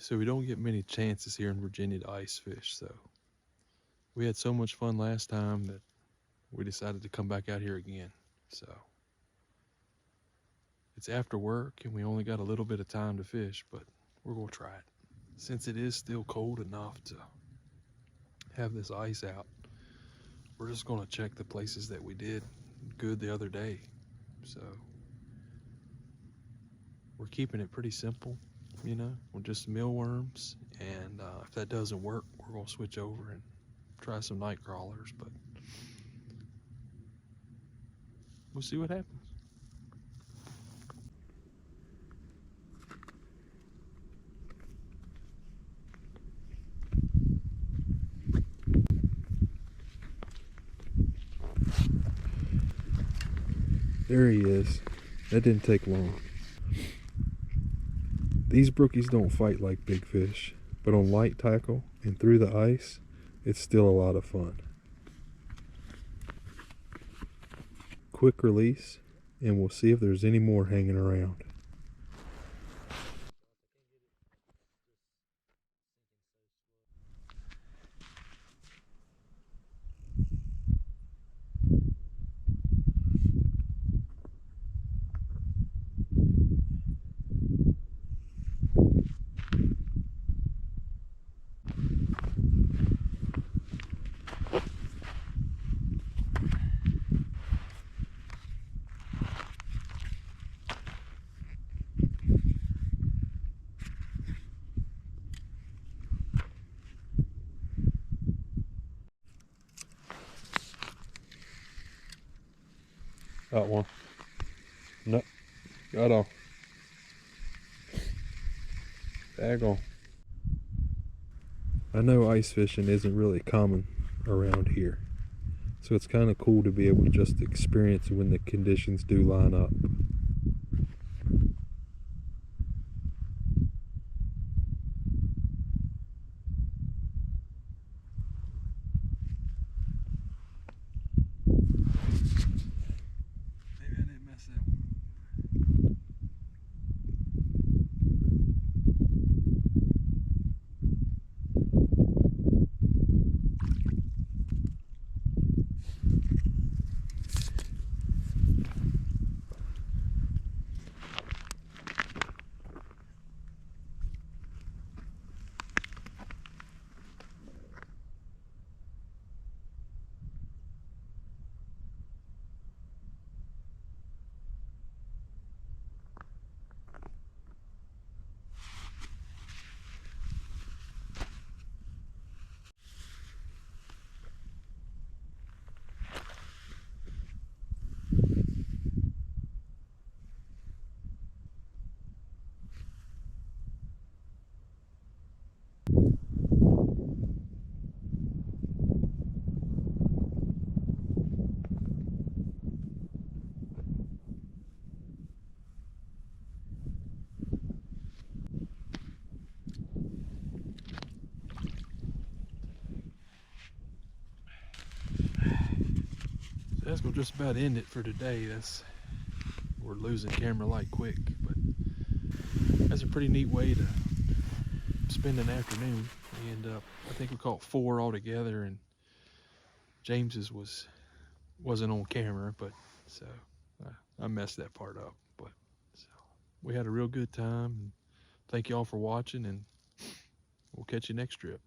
So we don't get many chances here in Virginia to ice fish. So we had so much fun last time that we decided to come back out here again. So it's after work and we only got a little bit of time to fish, but we're gonna try it. Since it is still cold enough to have this ice out, we're just gonna check the places that we did good the other day. So we're keeping it pretty simple, you know, with just mealworms. And if that doesn't work, we're gonna switch over and try some night crawlers, but we'll see what happens. There he is. That didn't take long. These brookies don't fight like big fish, but on light tackle and through the ice, it's still a lot of fun. Quick release, and we'll see if there's any more hanging around. Got one. Nope. Got on. Daggone. I know ice fishing isn't really common around here, so it's kind of cool to be able to just experience when the conditions do line up. Maybe I didn't mess that one. That's gonna just about end it for today. We're losing camera light quick, but that's a pretty neat way to spend an afternoon. We end up, I think we caught 4 altogether, and James's wasn't on camera, but so I messed that part up. But so we had a real good time. Thank y'all for watching, and we'll catch you next trip.